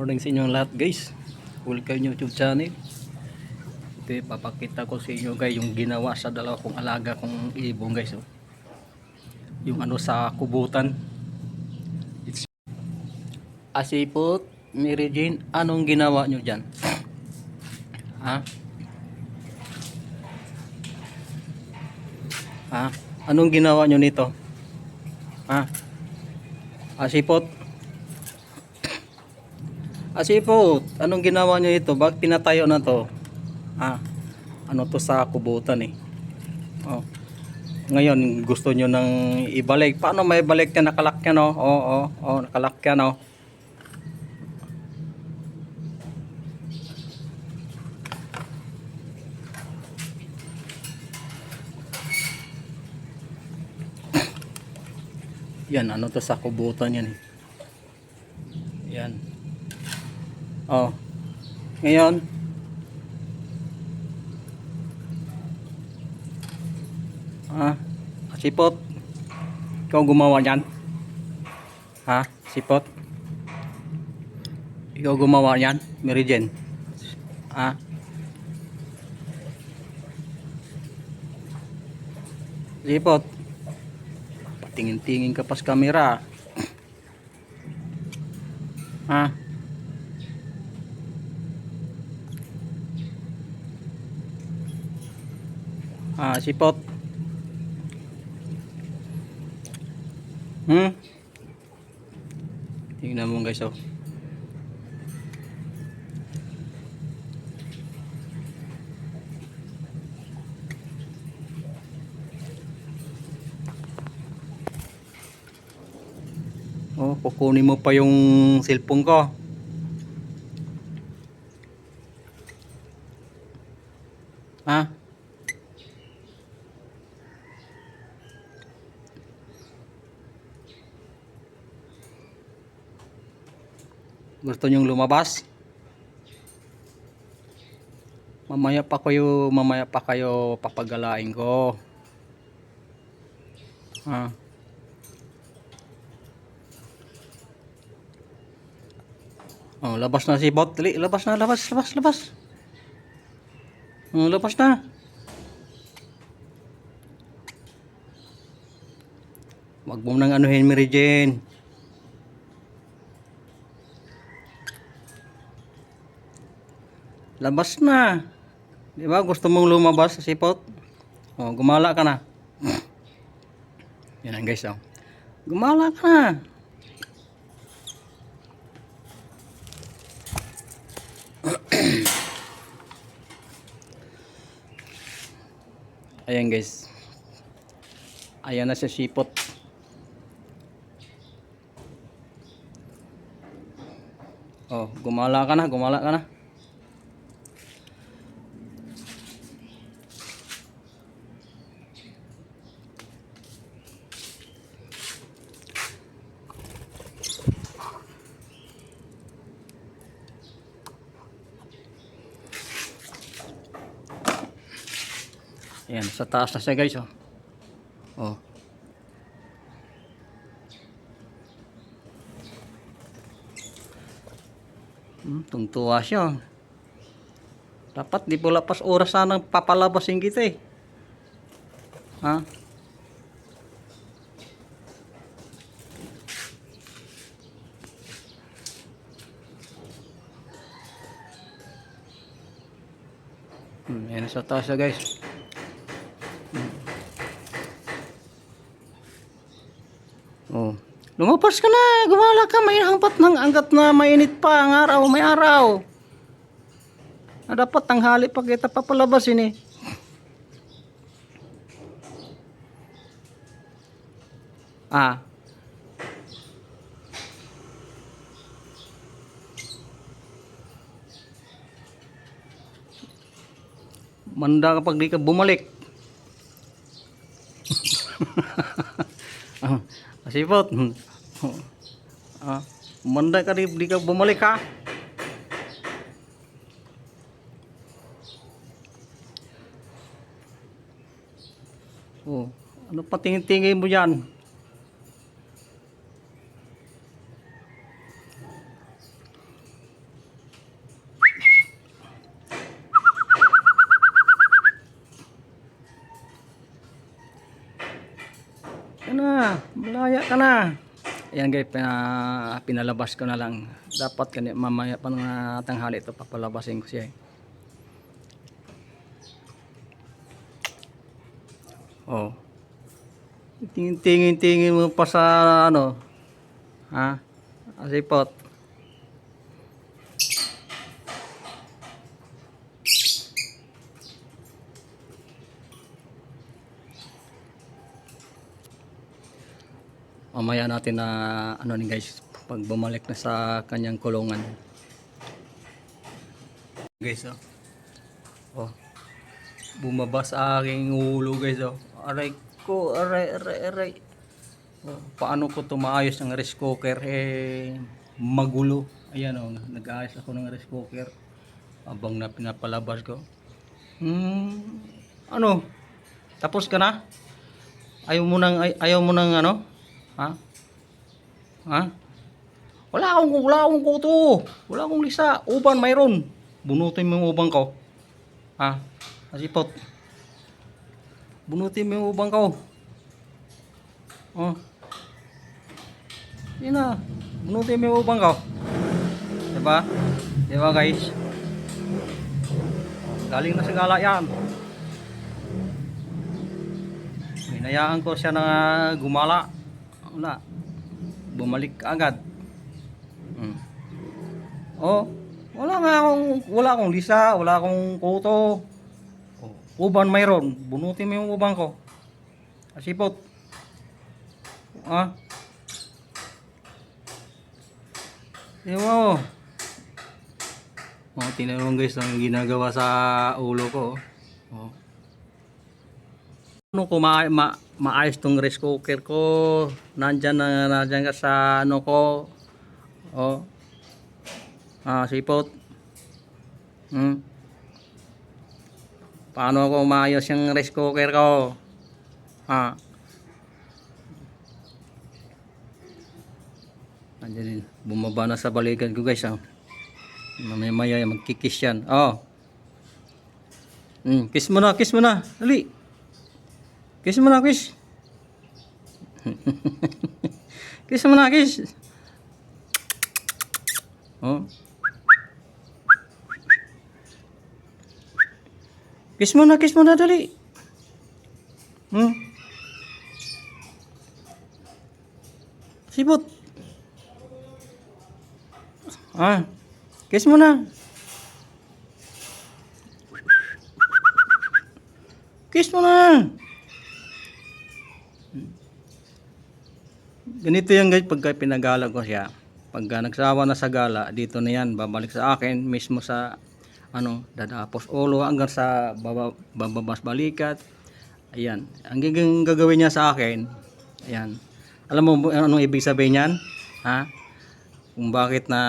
morning sa inyong lahat guys. Welcome YouTube channel. Ito papakita ko sa inyo guys yung ginawa sa dalawa kong alaga kong ibong guys. Oh. Yung ano sa kubutan. Asipot, Mary Jane, anong ginawa nyo dyan? Ha? Ha? Anong ginawa nyo nito? Ha? Asipot? Asipot, anong ginawa nyo ito? Bakit pinatayo na to? Ah, ano to sa kubutan eh. Oh. Ngayon gusto nyo nang ibalik. Paano may balik yan? Nakalak yan oh. Nakalak yan oh. Yan, ano to sa kubutan yan eh. Yan. Oh. Ngayon Sipot, ikaw gumawa yan? Ha? Sipot, ikaw gumawa yan? Mary Jane? Ha? Sipot, patingin-tingin ka pas kamera. Ha? Sipot. Tingnan mo guys oh. Oh, kukunin mo pa yung cellphone ko. Ha? Gusto nyong lumabas? Mamaya pa kayo papagalain ko. Ha? Oh, labas na si Bot. Dali, labas na, labas. Oh, labas na. Wag mo nang anuhin, Mary Jane. Labas na. Di ba? Gusto mong lumabas sa sipot? Oh, gumala ka na. Yan guys, oh. Gumala ka na. Ayan guys. Ayan na si sipot. Oh, gumala ka na. Ayan, sa taas na siya guys oh. Oh. Tungtuwa siya. Dapat di pula pas oras na nang papalabasin kita eh. Ha? Ayan sa taas na guys. Oh. Lumapas ka na, gumala ka, may hangpat ng angkat na mainit pa ang araw, may araw. Dapat tanghali pa kita papalabasin eh. Manda kapag di ka bumalik. Sipot. Manda ka di ka bumalik ha. Oh, ano pa tingin-tingin mo yan? Yan na, malaya ka na. Ayan guys, pinalabas ko na lang. Dapat mamaya pa ng tanghali ito, papalabasin ko siya. Oh. Tingin mo pa sa ano? Ha? Asipot. Mamaya natin na ano ni guys, pag bumalik na sa kanyang kulungan. Guys, oh. Bumaba sa aking ulo guys, oh. Aray ko, aray. Oh, paano ko to maayos ng rice cooker magulo. Ayan, oh, nag-aayos ako ng rice cooker habang na pinapalabas ko. Ano? Tapos ka na? Ayaw mo nang ano? Ha? Ha? Wala akong kuto. Wala akong lisa. Uban mayroon. Bunutin mo yung uban ko. Ha? Asipot. Bunutin mo yung uban ko. Oh. Yun na. Bunutin mo yung uban ko. Diba? Diba guys? Galing na sa gala yan. Hinayaan ko siya na gumala. Wala. Bumalik agad. Oh, wala akong lisa, wala akong kuto. Oh, uban mayroon. Bunutin mo yung uban ko. Asipot. Ah. Ewo. Oh, tinanong guys ang ginagawa sa ulo ko. Oh. Ano ko maayos tong rice cooker ko. Nandyan ka sa ano ko. Oh. Sipot. Paano ako maayos yung rice cooker ko? Andyan din. Bumaba na sa balikan ko guys. Mamaya magkikis yan. Oh. Kiss mo na. Dali. Kiss mo na, kiss. Kiss mo na, kiss. Oh. Kiss mo na, dali. Sibot. Kiss mo na. Kiss mo na. Ganito yan guys, pagka pinagala ko siya. Pagka nagsawa na sa gala, dito na yan, babalik sa akin, mismo sa ano, dadapos ulo hanggang sa bababas balikat. Ayan, ang gagawin niya sa akin, ayan. Alam mo anong ibig sabihin niyan? Ha? Kung bakit na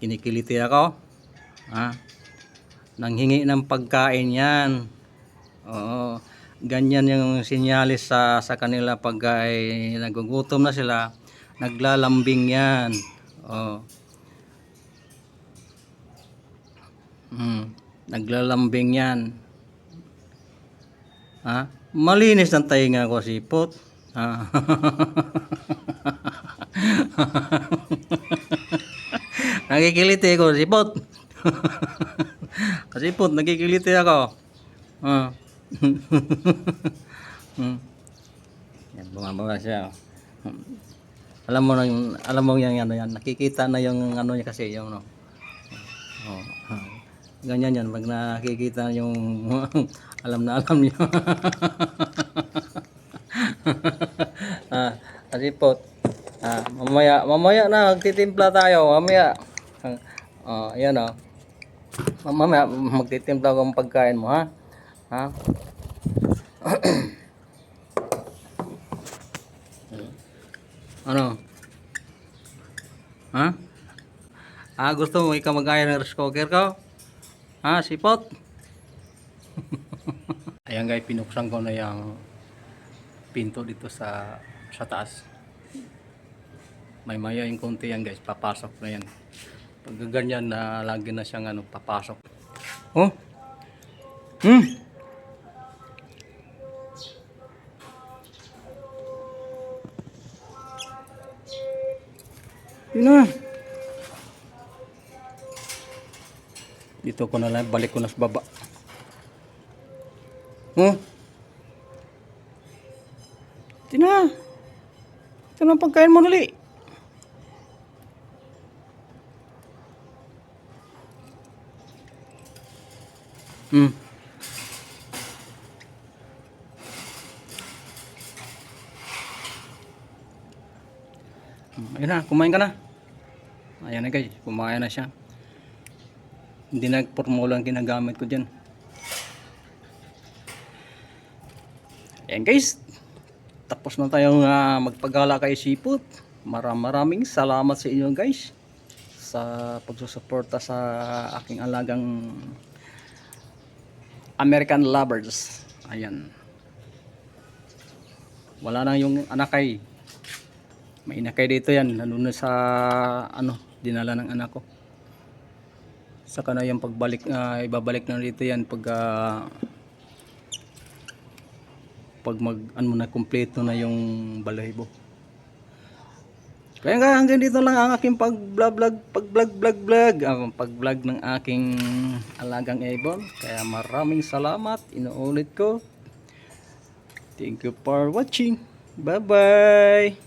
kinikiliti ako? Ha? Nanghingi ng pagkain yan. Oo. Ganyan yung sinyalis sa kanila pag nagugutom na sila, naglalambing yan. Oh. Naglalambing yan. Ha? Malinis ng tainga ko, sipot. Ha? Nakikiliti ko, sipot. Sipot, nakikiliti ako. Yan, bumababa siya. Alam mo yan, ano yan, nakikita na yung ano niya kasi yung no. Ganyan yan pag nakikita yung alam niyo. Asipot. Mamaya na magtitimpla tayo, mamaya. Ayan mamaya magtitimpla ko ng pagkain mo, ha? Ano? Gusto mo ikaw mag-aya ng rice cooker ko? Sipot? Ayan guys, pinuksan ko na yung pinto dito sa taas. May maya yung konti yan guys, papasok na yan. Pag ganyan na lagi na siyang papasok. Oh? Yun na. Dito ko na lang, balik ko na sa baba. Oh. Ito na. Ito na ang pagkain mo, dali. Hmm. Ayun na, kumain ka na. Ayan na guys, kumain na siya. Hindi na formula ang ginagamit ko dyan. Ayan guys, tapos na tayong magpagala kay Sipot. Maraming salamat sa inyo guys sa pagsusuporta sa aking alagang American lovers. Ayan. Wala na yung anakay. May inakay dito yan. Nandun sa dinala ng anak ko. Saka na yung pagbalik, ibabalik na dito yan pag na kumpleto na yung balahibo. Kaya nga hanggang dito lang ang aking pag-vlog ng aking alagang ibon. Kaya maraming salamat. Inuulit ko. Thank you for watching. Bye bye.